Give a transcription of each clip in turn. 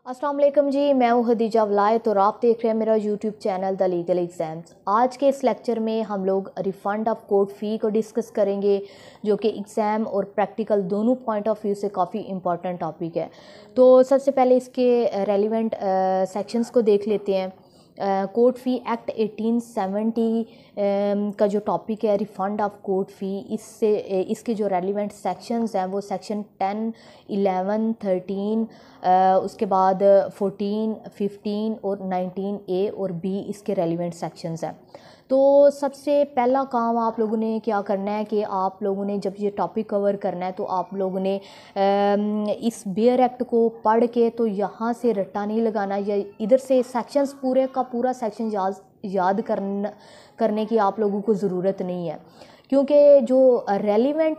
अस्सलाम वालेकुम जी, मैं हूँ हदीजा वलायत और आप देख रहे हैं मेरा YouTube channel the legal exams. आज के इस लेक्चर में हम लोग रिफ़ंड ऑफ कोर्ट फ़ी को डिस्कस करेंगे, जो कि एग्ज़ाम और प्रैक्टिकल दोनों पॉइंट ऑफ व्यू से काफ़ी इंपॉर्टेंट टॉपिक है। तो सबसे पहले इसके रेलिवेंट सेक्शंस को देख लेते हैं। कोर्ट फ़ी एक्ट 1870 का जो टॉपिक है रिफ़ंड ऑफ कोर्ट फ़ी, इससे इसके जो रेलिवेंट सेक्शंस हैं वो सेक्शन 10, 11, 13, उसके बाद 14, 15 और 19 ए और बी इसके रेलिवेंट सेक्शंस हैं। तो सबसे पहला काम आप लोगों ने क्या करना है कि आप लोगों ने जब ये टॉपिक कवर करना है तो आप लोगों ने इस बेयर एक्ट को पढ़ के तो यहाँ से रट्टा नहीं लगाना, या इधर से सेक्शंस पूरे का पूरा सेक्शन याद करने की आप लोगों को ज़रूरत नहीं है, क्योंकि जो रेलिवेंट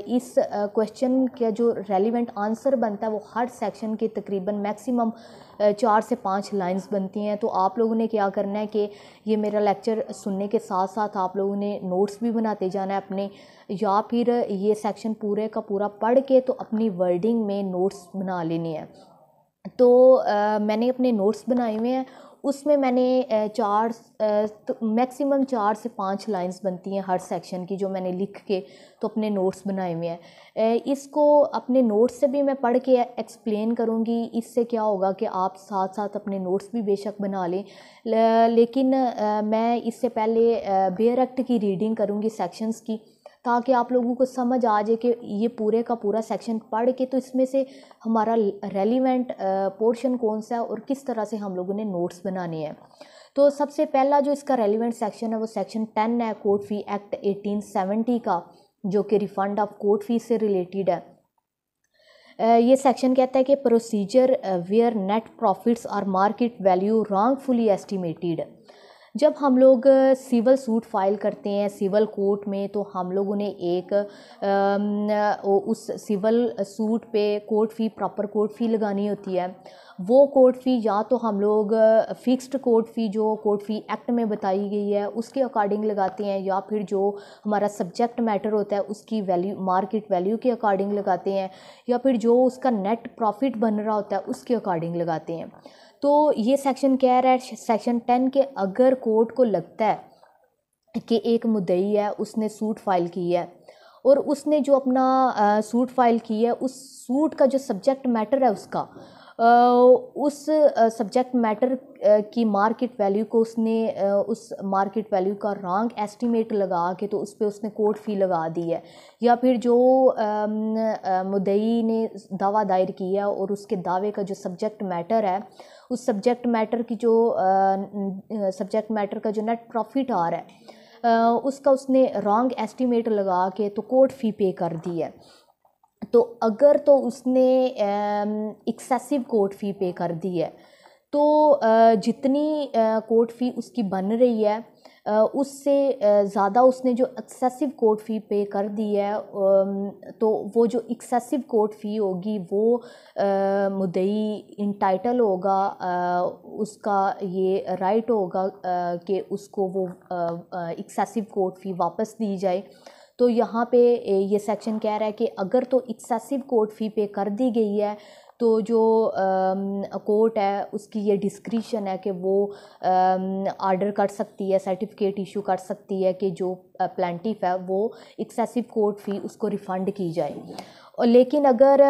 इस क्वेश्चन का जो रेलिवेंट आंसर बनता है वो हर सेक्शन के तकरीबन मैक्सिमम 4 से 5 लाइंस बनती हैं। तो आप लोगों ने क्या करना है कि ये मेरा लेक्चर सुनने के साथ साथ आप लोगों ने नोट्स भी बनाते जाना है अपने, या फिर ये सेक्शन पूरे का पूरा पढ़ के तो अपनी वर्डिंग में नोट्स बना लेने हैं। तो मैंने अपने नोट्स बनाए हुए हैं, उसमें मैंने मैक्सिमम 4 से 5 लाइंस बनती हैं हर सेक्शन की, जो मैंने लिख के तो अपने नोट्स बनाए हुए हैं। इसको अपने नोट्स से भी मैं पढ़ के एक्सप्लेन करूँगी। इससे क्या होगा कि आप साथ साथ अपने नोट्स भी बेशक बना लें, लेकिन मैं इससे पहले बेयर एक्ट की रीडिंग करूँगी सेक्शंस की, ताकि आप लोगों को समझ आ जाए कि ये पूरे का पूरा सेक्शन पढ़ के तो इसमें से हमारा रेलिवेंट पोर्शन कौन सा है और किस तरह से हम लोगों ने नोट्स बनाने हैं। तो सबसे पहला जो इसका रेलिवेंट सेक्शन है वो सेक्शन 10 है कोर्ट फ़ी एक्ट 1870 का, जो कि रिफ़ंड ऑफ कोर्ट फ़ी से रिलेटेड है। ये सेक्शन कहता है कि procedure where net profits or market value wrongfully estimated. जब हम लोग सिविल सूट फाइल करते हैं सिविल कोर्ट में, तो हम लोगों ने एक उस सिविल सूट पे कोर्ट फ़ी, प्रॉपर कोर्ट फ़ी लगानी होती है। वो कोर्ट फ़ी या तो हम लोग फ़िक्स्ड कोर्ट फ़ी जो कोर्ट फ़ी एक्ट में बताई गई है उसके अकॉर्डिंग लगाते हैं, या फिर जो हमारा सब्जेक्ट मैटर होता है उसकी वैल्यू, मार्केट वैल्यू के अकॉर्डिंग लगाते हैं, या फिर जो उसका नेट प्रॉफिट बन रहा होता है उसके अकॉर्डिंग लगाते हैं। तो ये सेक्शन कह रहा है सेक्शन 10 के, अगर कोर्ट को लगता है कि एक मुद्दई है, उसने सूट फाइल की है और उसने जो अपना सूट फाइल की है उस सूट का जो सब्जेक्ट मैटर है उसका उस सब्जेक्ट मैटर की मार्केट वैल्यू को उसने उस मार्केट वैल्यू का रॉन्ग एस्टीमेट लगा के तो उस पर उसने कोर्ट फ़ी लगा दी है, या फिर जो मुद्दई ने दावा दायर किया और उसके दावे का जो सब्जेक्ट मैटर है उस सब्जेक्ट मैटर की जो सब्जेक्ट मैटर का जो नेट प्रॉफिट आ रहा है उसका उसने रॉन्ग एस्टीमेट लगा के तो कोर्ट फ़ी पे कर दी है। तो अगर तो उसने एक्सेसिव कोर्ट फ़ी पे कर दी है, तो जितनी कोर्ट फ़ी उसकी बन रही है उससे ज़्यादा उसने जो एक्सेसिव कोर्ट फ़ी पे कर दी है, तो वो जो एक्सेसिव कोर्ट फ़ी होगी वो मुद्दई इंटाइटल होगा, उसका ये राइट होगा कि उसको वो एक्सेसिव कोर्ट फ़ी वापस दी जाए। तो यहाँ पे ये सेक्शन कह रहा है कि अगर तो एक्सेसिव कोर्ट फ़ी पे कर दी गई है तो जो कोर्ट है उसकी ये डिस्क्रिशन है कि वो आर्डर कर सकती है, सर्टिफिकेट इशू कर सकती है कि जो प्लेंटिफ है वो एक्सेसिव कोर्ट फ़ी उसको रिफ़ंड की जाए। और लेकिन अगर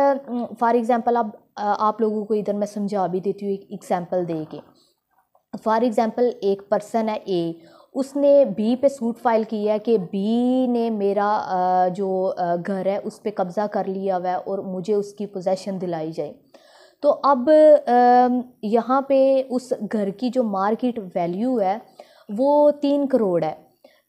फॉर एग्ज़ाम्पल अब आप लोगों को इधर मैं समझा भी देती हूँ एक एग्ज़ाम्पल दे के। फॉर एग्ज़ाम्पल एक पर्सन है ए, उसने बी पे सूट फाइल किया है कि बी ने मेरा जो घर है उस पे कब्ज़ा कर लिया हुआ है और मुझे उसकी पोजेशन दिलाई जाए। तो अब यहाँ पे उस घर की जो मार्केट वैल्यू है वो 3 करोड़ है।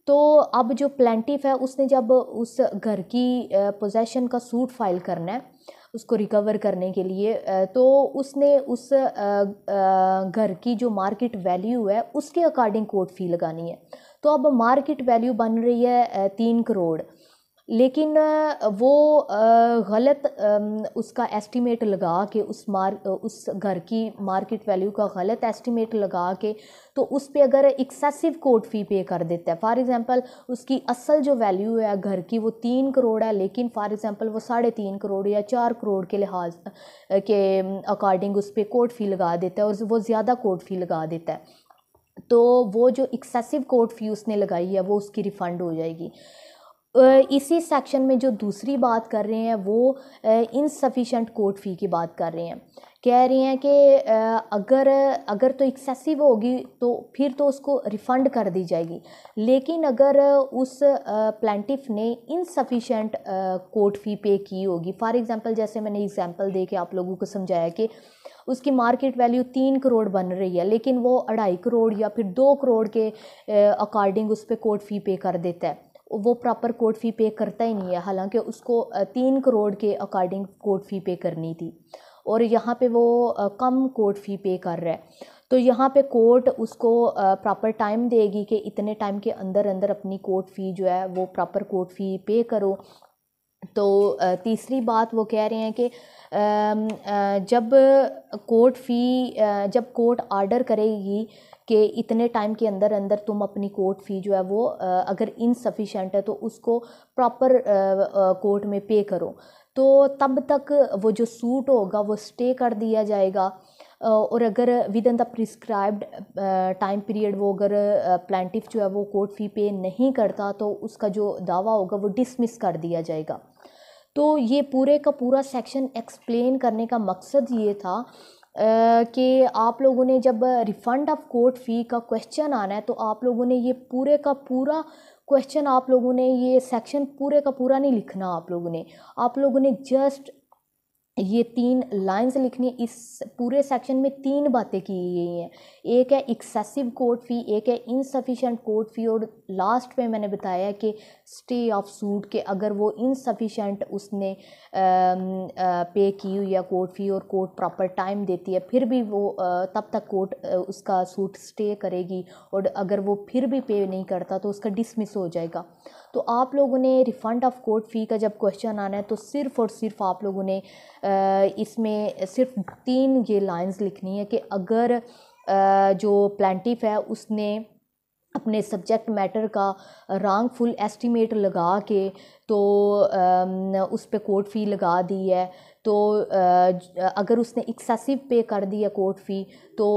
तो अब जो प्लेंटिफ है उसने जब उस घर की पोजेशन का सूट फाइल करना है उसको रिकवर करने के लिए, तो उसने उस घर की जो मार्केट वैल्यू है उसके अकॉर्डिंग कोर्ट फ़ी लगानी है। तो अब मार्केट वैल्यू बन रही है 3 करोड़। लेकिन वो गलत उसका एस्टिमेट लगा के उस घर की मार्केट वैल्यू का गलत एस्टिमेट लगा के तो उस पे अगर एक्सेसिव कोर्ट फ़ी पे कर देता है। फॉर एग्ज़ाम्पल उसकी असल जो वैल्यू है घर की वो 3 करोड़ है, लेकिन फॉर एग्ज़ाम्पल वो 3.5 करोड़ या 4 करोड़ के लिहाज के अकॉर्डिंग उस पर कोर्ट फ़ी लगा देता है और वो ज़्यादा कोर्ट फ़ी लगा देता है, तो वो जो एक्सेसिव कोर्ट फ़ी उसने लगाई है वो उसकी रिफ़ंड हो जाएगी। इसी सेक्शन में जो दूसरी बात कर रहे हैं वो इनसफिशेंट कोर्ट फ़ी की बात कर रहे हैं। कह रहे हैं कि अगर तो एक्सेसिव होगी तो फिर तो उसको रिफ़ंड कर दी जाएगी, लेकिन अगर उस प्लेंटिफ ने इनसफिशेंट कोर्ट फ़ी पे की होगी, फॉर एग्ज़ाम्पल जैसे मैंने एग्ज़ाम्पल दे के आप लोगों को समझाया कि उसकी मार्केट वैल्यू 3 करोड़ बन रही है, लेकिन वो 2.5 करोड़ या फिर 2 करोड़ के अकॉर्डिंग उस पर कोर्ट फ़ी पे कर देता है, वो प्रॉपर कोर्ट फ़ी पे करता ही नहीं है, हालांकि उसको 3 करोड़ के अकॉर्डिंग कोर्ट फ़ी पे करनी थी और यहाँ पे वो कम कोर्ट फ़ी पे कर रहा है। तो यहाँ पे कोर्ट उसको प्रॉपर टाइम देगी कि इतने टाइम के अंदर अंदर अपनी कोर्ट फ़ी जो है वो प्रॉपर कोर्ट फ़ी पे करो। तो तीसरी बात वो कह रहे हैं कि जब कोर्ट ऑर्डर करेगी कि इतने टाइम के अंदर अंदर तुम अपनी कोर्ट फ़ी जो है वो अगर इनसफिशेंट है तो उसको प्रॉपर कोर्ट में पे करो, तो तब तक वो जो सूट होगा वो स्टे कर दिया जाएगा। और अगर with in the prescribed time period वो अगर प्लेंटिफ जो है वो कोर्ट फ़ी पे नहीं करता तो उसका जो दावा होगा वो डिसमिस कर दिया जाएगा। तो ये पूरे का पूरा सेक्शन एक्सप्लेन करने का मकसद ये था कि आप लोगों ने जब रिफ़ंड ऑफ कोर्ट फ़ी का क्वेश्चन आना है तो आप लोगों ने ये पूरे का पूरा क्वेश्चन, आप लोगों ने ये सेक्शन पूरे का पूरा नहीं लिखना, आप लोगों ने जस्ट ये 3 लाइंस लिखनी। इस पूरे सेक्शन में 3 बातें की गई हैं, एक है एक्सेसिव कोर्ट फ़ी, एक है इनसफिशेंट कोर्ट फ़ी और लास्ट में मैंने बताया कि स्टे ऑफ सूट के अगर वो इनसफिशेंट उसने पे की हुई है कोर्ट फ़ी और कोर्ट प्रॉपर टाइम देती है फिर भी वो तब तक कोर्ट उसका सूट स्टे करेगी और अगर वो फिर भी पे नहीं करता तो उसका डिसमिस हो जाएगा। तो आप लोगों ने रिफ़ंड ऑफ कोर्ट फ़ी का जब क्वेश्चन आना है तो सिर्फ़ और सिर्फ आप लोगों ने इसमें सिर्फ 3 ये लाइंस लिखनी है कि अगर जो प्लेंटिफ है उसने अपने सब्जेक्ट मैटर का रॉन्गफुल एस्टिमेट लगा के तो उस पे कोर्ट फ़ी लगा दी है, तो अगर उसने एक्सेसिव पे कर दिया कोर्ट फ़ी तो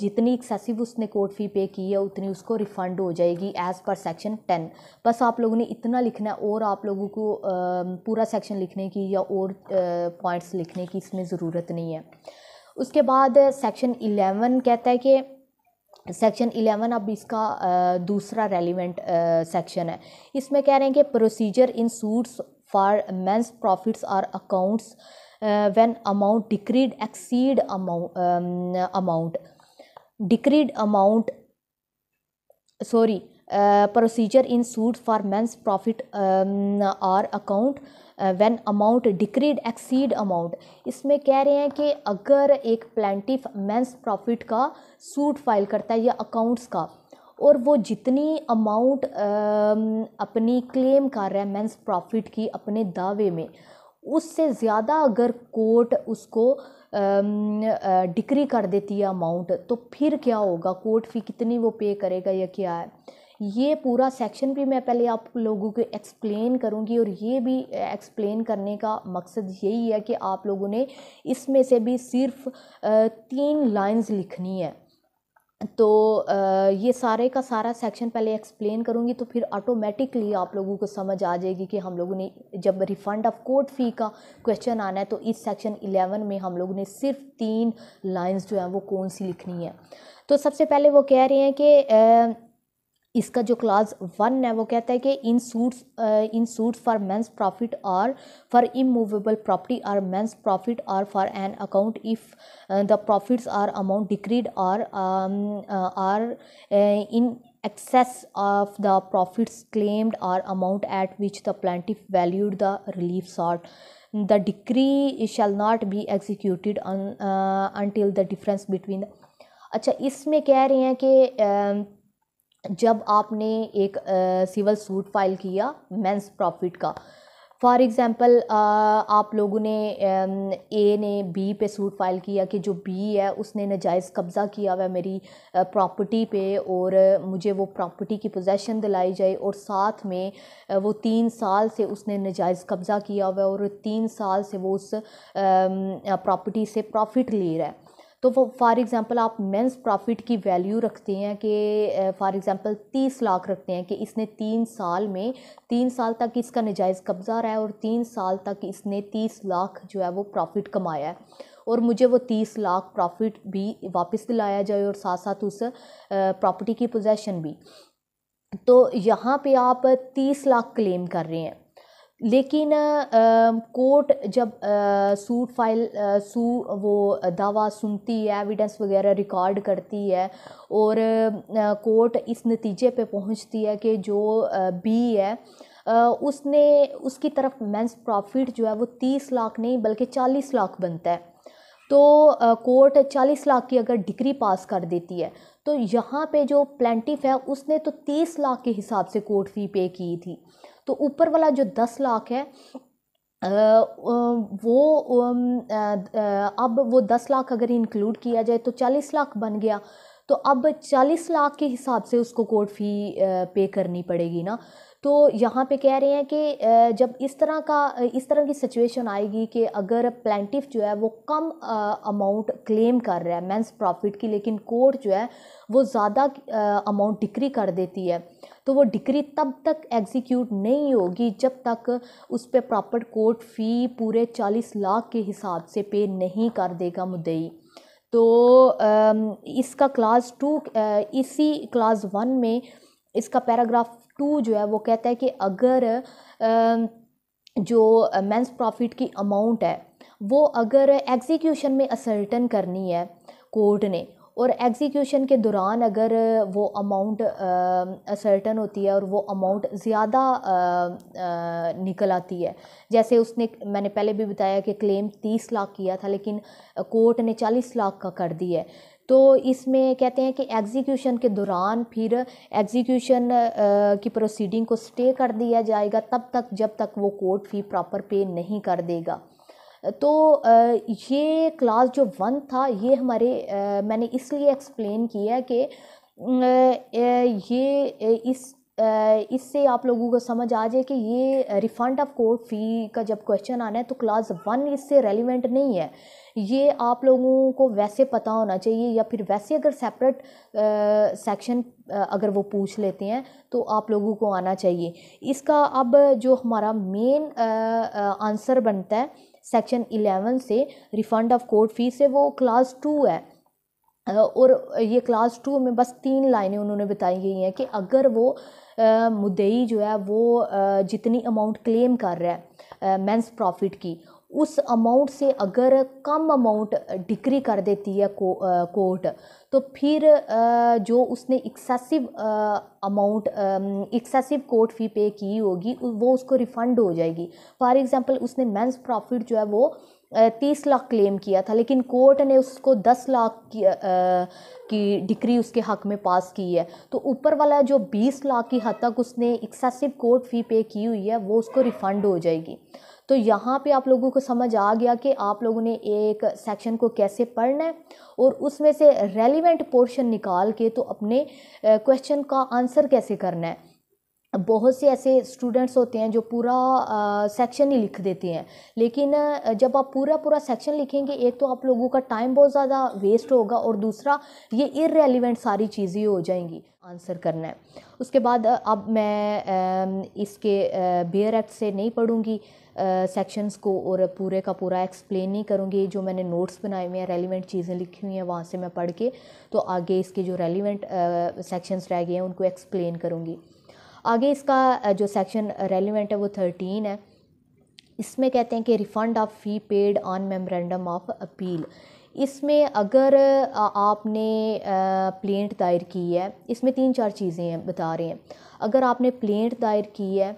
जितनी एक्सेसिव उसने कोर्ट फ़ी पे की है उतनी उसको रिफ़ंड हो जाएगी एज़ पर सेक्शन 10। बस आप लोगों ने इतना लिखना है और आप लोगों को पूरा सेक्शन लिखने की या और पॉइंट्स लिखने की इसमें ज़रूरत नहीं है। उसके बाद सेक्शन 11 कहता है कि सेक्शन 11 अब इसका दूसरा रेलिवेंट सेक्शन है। इसमें कह रहे हैं कि procedure in suits for mesne profits or accounts when amount decreed exceed procedure in suits for mesne profit or account when amount decreed exceed amount. इसमें कह रहे हैं कि अगर एक प्लेंटिफ मेंस प्रॉफिट का सूट फाइल करता है या अकाउंट्स का और वो जितनी अमाउंट अपनी क्लेम कर रहा है मेंस प्रॉफिट की अपने दावे में, उससे ज़्यादा अगर कोर्ट उसको डिक्री कर देती है अमाउंट, तो फिर क्या होगा, कोर्ट फ़ी कितनी वो पे करेगा या क्या है। ये पूरा सेक्शन भी मैं पहले आप लोगों को एक्सप्लेन करूँगी और ये भी एक्सप्लेन करने का मकसद यही है कि आप लोगों ने इसमें से भी सिर्फ 3 लाइंस लिखनी है। तो ये सारे का सारा सेक्शन पहले एक्सप्लेन करूँगी तो फिर ऑटोमेटिकली आप लोगों को समझ आ जाएगी कि हम लोगों ने जब रिफ़ंड ऑफ कोर्ट फ़ी का क्वेश्चन आना है तो इस सेक्शन 11 में हम लोगों ने सिर्फ 3 लाइंस जो हैं वो कौन सी लिखनी है। तो सबसे पहले वो कह रहे हैं कि इसका जो क्लास 1 है वो कहता है कि in suits for mesne profits or for immovable property or mesne profits or for an account if the profits or amount decreed or are in excess of the profits claimed or amount at which the plaintiff valued the relief sought, the decree shall not be executed until the difference between the। अच्छा, इसमें कह रहे हैं कि जब आपने एक civil suit file किया मेंस प्रॉफिट का, फॉर एग्ज़ाम्पल आप लोगों ने ए ने बी पे सूट फाइल किया कि जो बी है उसने नाजायज़ कब्ज़ा किया हुआ है मेरी प्रॉपर्टी पे, और मुझे वो प्रॉपर्टी की पोजेसन दिलाई जाए, और साथ में वो 3 साल से उसने नाजायज़ कब्ज़ा किया हुआ है और 3 साल से वो उस प्रॉपर्टी से प्रॉफिट ले रहा है। तो वो फॉर एग्ज़ाम्पल आप मेंस प्रॉफिट की वैल्यू रखते हैं कि फॉर एग्ज़ाम्पल 30 लाख रखते हैं कि इसने 3 साल में 3 साल तक इसका नाजायज़ कब्ज़ा रहा है और 3 साल तक इसने 30 लाख जो है वो प्रॉफिट कमाया है, और मुझे वो 30 लाख प्रॉफिट भी वापस दिलाया जाए और साथ साथ उस प्रॉपर्टी की पोजेसन भी। तो यहाँ पे आप 30 लाख क्लेम कर रहे हैं, लेकिन कोर्ट जब सूट फाइल वो दावा सुनती है, एविडेंस वगैरह रिकॉर्ड करती है, और कोर्ट इस नतीजे पे पहुंचती है कि जो बी है उसने उसकी तरफ मेंस प्रॉफिट जो है वो 30 लाख नहीं बल्कि 40 लाख बनता है। तो कोर्ट 40 लाख की अगर डिग्री पास कर देती है, तो यहाँ पे जो प्लेंटिफ है उसने तो 30 लाख के हिसाब से कोर्ट फ़ी पे की थी, तो ऊपर वाला जो 10 लाख है अब वो 10 लाख अगर इंक्लूड किया जाए तो 40 लाख बन गया। तो अब 40 लाख के हिसाब से उसको कोर्ट फ़ी पे करनी पड़ेगी ना। तो यहाँ पे कह रहे हैं कि जब इस तरह की सिचुएशन आएगी कि अगर प्लेंटिफ जो है वो कम अमाउंट क्लेम कर रहा है मेंस प्रॉफिट की, लेकिन कोर्ट जो है वो ज़्यादा अमाउंट डिक्री कर देती है, तो वो डिक्री तब तक एग्जीक्यूट नहीं होगी जब तक उस पर प्रॉपर कोर्ट फ़ी पूरे 40 लाख के हिसाब से पे नहीं कर देगा मुद्दई। तो इसका क्लास 2 इसी क्लास 1 में इसका पैराग्राफ 2 जो है वो कहता है कि अगर जो मेंस प्रॉफिट की अमाउंट है वो अगर एग्जीक्यूशन में असर्टन करनी है कोर्ट ने, और एग्जीक्यूशन के दौरान अगर वो अमाउंट असर्टन होती है और वो अमाउंट ज़्यादा निकल आती है, जैसे मैंने पहले भी बताया कि क्लेम 30 लाख किया था लेकिन कोर्ट ने 40 लाख का कर दिया है, तो इसमें कहते हैं कि एग्जीक्यूशन के दौरान फिर एग्जीक्यूशन की प्रोसीडिंग को स्टे कर दिया जाएगा तब तक जब तक वो कोर्ट फ़ी प्रॉपर पे नहीं कर देगा। तो ये क्लास जो 1 था ये मैंने इसलिए एक्सप्लेन किया कि इससे आप लोगों को समझ आ जाए कि ये रिफ़ंड ऑफ कोर्ट फ़ी का जब क्वेश्चन आना है तो क्लास 1 इससे रेलिवेंट नहीं है। ये आप लोगों को वैसे पता होना चाहिए, या फिर वैसे अगर सेपरेट सेक्शन अगर वो पूछ लेते हैं तो आप लोगों को आना चाहिए। इसका अब जो हमारा मेन आंसर बनता है सेक्शन 11 से रिफ़ंड ऑफ कोर्ट फ़ी से, वो क्लास 2 है। और ये क्लास 2 में बस 3 लाइनें उन्होंने बताई गई हैं कि अगर वो मुद्दई जो है वो जितनी अमाउंट क्लेम कर रहा है मेंस प्रॉफिट की, उस अमाउंट से अगर कम अमाउंट डिक्री कर देती है कोर्ट, तो फिर जो उसने एक्सेसिव कोर्ट फ़ी पे की होगी वो उसको रिफ़ंड हो जाएगी। फॉर एग्ज़ाम्पल उसने मेंस प्रॉफिट जो है वो 30 लाख क्लेम किया था, लेकिन कोर्ट ने उसको 10 लाख की डिक्री उसके हक़ में पास की है, तो ऊपर वाला जो 20 लाख की हद तक उसने एक्सेसिव कोर्ट फ़ी पे की हुई है वो उसको रिफ़ंड हो जाएगी। तो यहाँ पे आप लोगों को समझ आ गया कि आप लोगों ने एक सेक्शन को कैसे पढ़ना है और उसमें से रेलिवेंट पोर्शन निकाल के तो अपने क्वेश्चन का आंसर कैसे करना है। बहुत से ऐसे स्टूडेंट्स होते हैं जो पूरा सेक्शन ही लिख देते हैं, लेकिन जब आप पूरा सेक्शन लिखेंगे, एक तो आप लोगों का टाइम बहुत ज़्यादा वेस्ट होगा और दूसरा ये इररेलेवेंट सारी चीज़ें हो जाएंगी आंसर करना है। उसके बाद अब मैं इसके बेयर एक्ट से नहीं पढ़ूँगी सेक्शंस को और पूरे का पूरा एक्सप्लेन नहीं करूँगी। जो मैंने नोट्स बनाए हुए हैं, रेलिवेंट चीज़ें लिखी हुई हैं, वहाँ से मैं पढ़ के तो आगे इसके जो रेलिवेंट सेक्शंस रह गए हैं उनको एक्सप्लेन करूँगी। आगे इसका जो सेक्शन रेलिवेंट है वो 13 है। इसमें कहते हैं कि refund of fee paid on memorandum of appeal. इसमें अगर आपने प्लेंट दायर की है, इसमें 3-4 चीज़ें हैं बता रहे हैं। अगर आपने प्लेंट दायर की है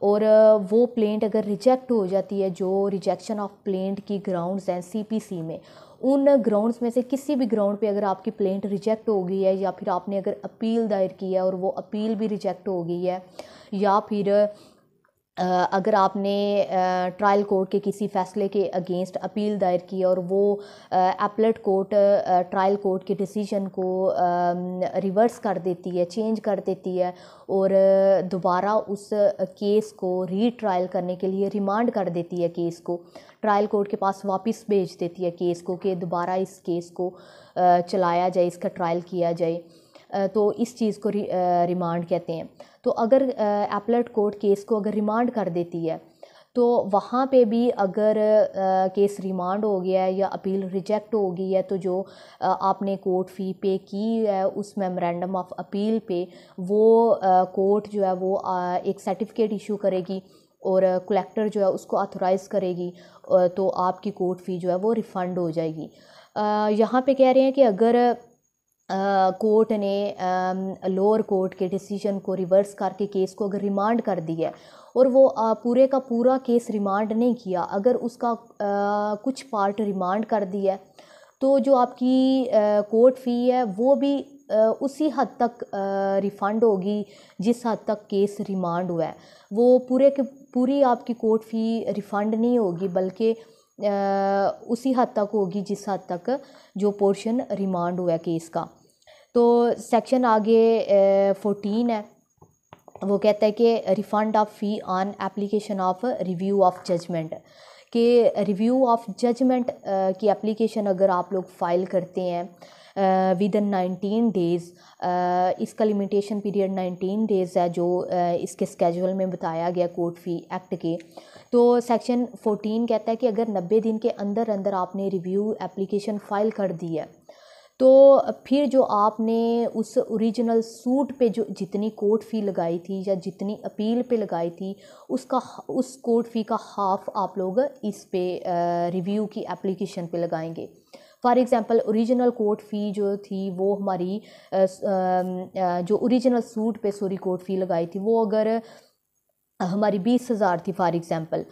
और वो प्लेंट अगर रिजेक्ट हो जाती है, जो रिजेक्शन ऑफ प्लेंट की ग्राउंड्स हैं CPC में, उन ग्राउंड्स में से किसी भी ग्राउंड पे अगर आपकी प्लेंट रिजेक्ट हो गई है, या फिर आपने अगर अपील दायर की है और वो अपील भी रिजेक्ट हो गई है, या फिर अगर आपने ट्रायल कोर्ट के किसी फ़ैसले के अगेंस्ट अपील दायर की और वो अपीलेट कोर्ट ट्रायल कोर्ट के डिसीजन को रिवर्स कर देती है, चेंज कर देती है, और दोबारा उस केस को रीट्रायल करने के लिए रिमांड कर देती है, केस को ट्रायल कोर्ट के पास वापस भेज देती है केस को, कि दोबारा इस केस को चलाया जाए, इसका ट्रायल किया जाए, तो इस चीज़ को रिमांड कहते हैं। तो अगर अपीलेट कोर्ट केस को अगर रिमांड कर देती है, तो वहाँ पे भी अगर केस रिमांड हो गया है या अपील रिजेक्ट हो गई है, तो जो आपने कोर्ट फ़ी पे की है उस मेमोरेंडम ऑफ अपील पे, वो कोर्ट जो है वो एक सर्टिफिकेट इशू करेगी और कलेक्टर जो है उसको ऑथोराइज़ करेगी, तो आपकी कोर्ट फ़ी जो है वो रिफ़ंड हो जाएगी। यहाँ पे कह रहे हैं कि अगर कोर्ट ने लोअर कोर्ट के डिसीजन को रिवर्स करके केस को अगर रिमांड कर दिया है, और वो पूरे का पूरा केस रिमांड नहीं किया, अगर उसका कुछ पार्ट रिमांड कर दिया है, तो जो आपकी कोर्ट फ़ी है वो भी उसी हद तक रिफ़ंड होगी जिस हद तक केस रिमांड हुआ है। वो पूरे के पूरी आपकी कोर्ट फ़ी रिफ़ंड नहीं होगी, बल्कि उसी हद तक होगी जिस हद तक जो पोर्शन रिमांड हुआ है केस का। तो सेक्शन आगे 14 है, वो कहता है कि refund of fee on application of review of judgment, कि रिव्यू ऑफ जजमेंट की एप्लीकेशन अगर आप लोग फ़ाइल करते हैं विद इन 19 डेज़, इसका लिमिटेशन पीरियड 19 डेज़ है जो इसके स्केजुअल में बताया गया कोर्ट फ़ी एक्ट के। तो सेक्शन 14 कहता है कि अगर 90 दिन के अंदर अंदर आपने रिव्यू एप्लीकेशन फ़ाइल कर दी है, तो फिर जो आपने उस ओरिजिनल सूट पे जो जितनी कोर्ट फ़ी लगाई थी या जितनी अपील पे लगाई थी, उस कोर्ट फ़ी का हाफ़ आप लोग इस पे रिव्यू की एप्लीकेशन पे लगाएंगे। फॉर एग्ज़ाम्पल ओरिजिनल कोर्ट फ़ी जो थी वो हमारी जो ओरिजिनल सूट पे कोर्ट फ़ी लगाई थी वो अगर हमारी 20,000 थी फॉर एग्ज़ाम्पल,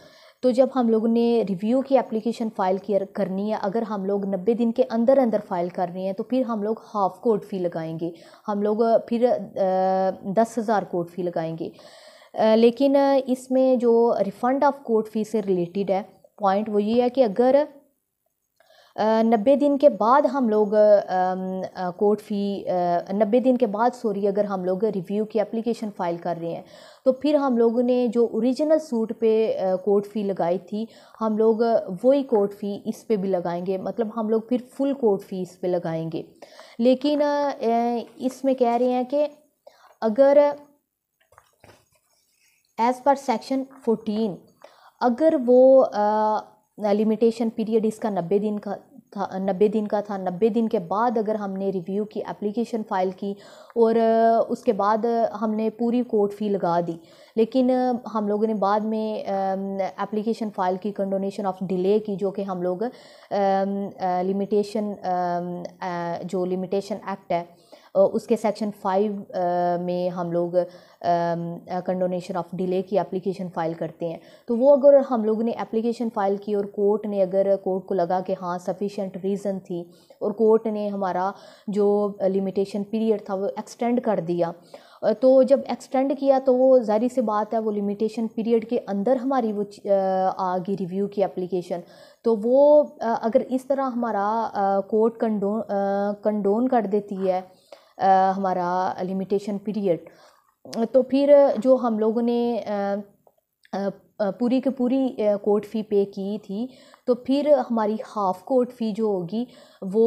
तो जब हम लोगों ने रिव्यू की एप्लीकेशन फ़ाइल करनी है, अगर हम लोग 90 दिन के अंदर अंदर फ़ाइल कर रहे हैं, तो फिर हम लोग हाफ़ कोर्ट फ़ी लगाएंगे, हम लोग फिर 10,000 कोर्ट फ़ी लगाएंगे। लेकिन इसमें जो रिफ़ंड ऑफ कोर्ट फ़ी से रिलेटेड है पॉइंट, वो ये है कि अगर 90 दिन के बाद हम लोग कोर्ट फ़ी 90 दिन के बाद अगर हम लोग रिव्यू की एप्लीकेशन फ़ाइल कर रहे हैं, तो फिर हम लोगों ने जो ओरिजिनल सूट पे कोर्ट फ़ी लगाई थी, हम लोग वही कोर्ट फ़ी इस पे भी लगाएंगे, मतलब हम लोग फिर फुल कोर्ट फ़ी इस पे लगाएंगे। लेकिन इसमें कह रहे हैं कि अगर एज़ पर सेक्शन 14 अगर वो लिमिटेशन पीरियड इसका 90 दिन का था, 90 दिन के बाद अगर हमने रिव्यू की एप्लीकेशन फ़ाइल की और उसके बाद हमने पूरी कोर्ट फ़ी लगा दी, लेकिन हम लोगों ने बाद में एप्लीकेशन फ़ाइल की कंडोनेशन ऑफ डिले की, जो कि हम लोग जो लिमिटेशन एक्ट है उसके सेक्शन 5 में हम लोग कंडोनेशन ऑफ डिले की एप्लीकेशन फ़ाइल करते हैं। तो वो अगर हम लोगों ने एप्लीकेशन फ़ाइल की और कोर्ट को लगा कि हाँ सफिशेंट रीज़न थी, और कोर्ट ने हमारा जो लिमिटेशन पीरियड था वो एक्सटेंड कर दिया, तो जब एक्सटेंड किया तो वो ज़ाहिर सी बात है वो लिमिटेशन पीरियड के अंदर हमारी वो आ गई रिव्यू की एप्लीकेशन, तो वो अगर इस तरह हमारा कोर्ट कंडोन कर देती है हमारा लिमिटेशन पीरियड, तो फिर जो हम लोगों ने पूरी की पूरी कोर्ट फ़ी पे की थी, तो फिर हमारी हाफ़ कोर्ट फ़ी जो होगी वो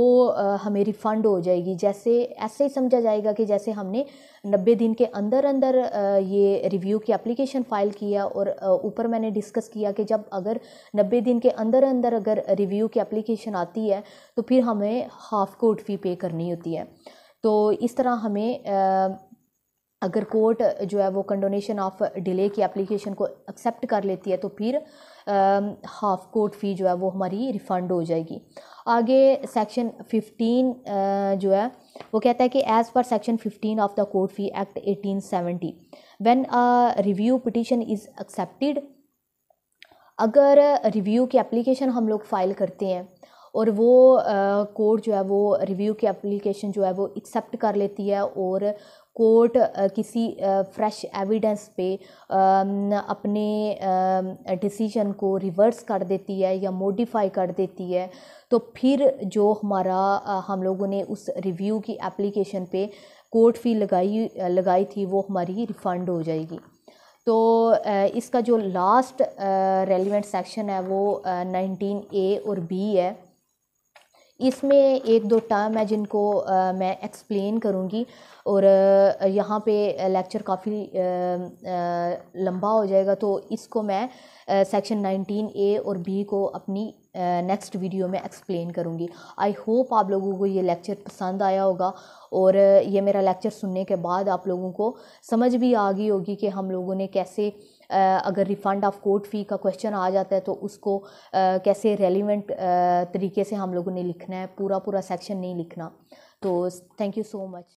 हमें रिफ़ंड हो जाएगी। जैसे ऐसे ही समझा जाएगा कि जैसे हमने 90 दिन के अंदर अंदर ये रिव्यू की एप्लीकेशन फ़ाइल किया, और ऊपर मैंने डिस्कस किया कि जब अगर 90 दिन के अंदर अंदर अगर रिव्यू की एप्लीकेशन आती है, तो फिर हमें हाफ़ कोर्ट फ़ी पे करनी होती है। तो इस तरह हमें अगर कोर्ट जो है वो कंडोनेशन ऑफ डिले की एप्लीकेशन को एक्सेप्ट कर लेती है, तो फिर हाफ़ कोर्ट फ़ी जो है वो हमारी रिफ़ंड हो जाएगी। आगे सेक्शन 15 जो है वो कहता है कि as per section 15 of the court fee act 1870 when a review petition is accepted, अगर रिव्यू की एप्लीकेशन हम लोग फ़ाइल करते हैं और वो कोर्ट जो है वो रिव्यू की एप्लीकेशन जो है वो एक्सेप्ट कर लेती है और कोर्ट किसी फ्रेश एविडेंस पे अपने डिसीजन को रिवर्स कर देती है या मॉडिफाई कर देती है, तो फिर जो हमारा हम लोगों ने उस रिव्यू की एप्लीकेशन पे कोर्ट फ़ी लगाई थी वो हमारी रिफ़ंड हो जाएगी। तो इसका जो लास्ट रेलिवेंट सेक्शन है वो 19A और B है। इसमें एक दो टर्म है जिनको मैं एक्सप्लेन करूँगी और यहाँ पे लेक्चर काफ़ी लंबा हो जाएगा, तो इसको मैं सेक्शन 19A और B को अपनी नेक्स्ट वीडियो में एक्सप्लेन करूँगी। आई होप आप लोगों को ये लेक्चर पसंद आया होगा और ये मेरा लेक्चर सुनने के बाद आप लोगों को समझ भी आ गई होगी कि हम लोगों ने कैसे अगर रिफ़ंड ऑफ कोर्ट फ़ी का क्वेश्चन आ जाता है तो उसको कैसे रेलिवेंट तरीके से हम लोगों ने लिखना है, पूरा सेक्शन नहीं लिखना। तो थैंक यू सो मच।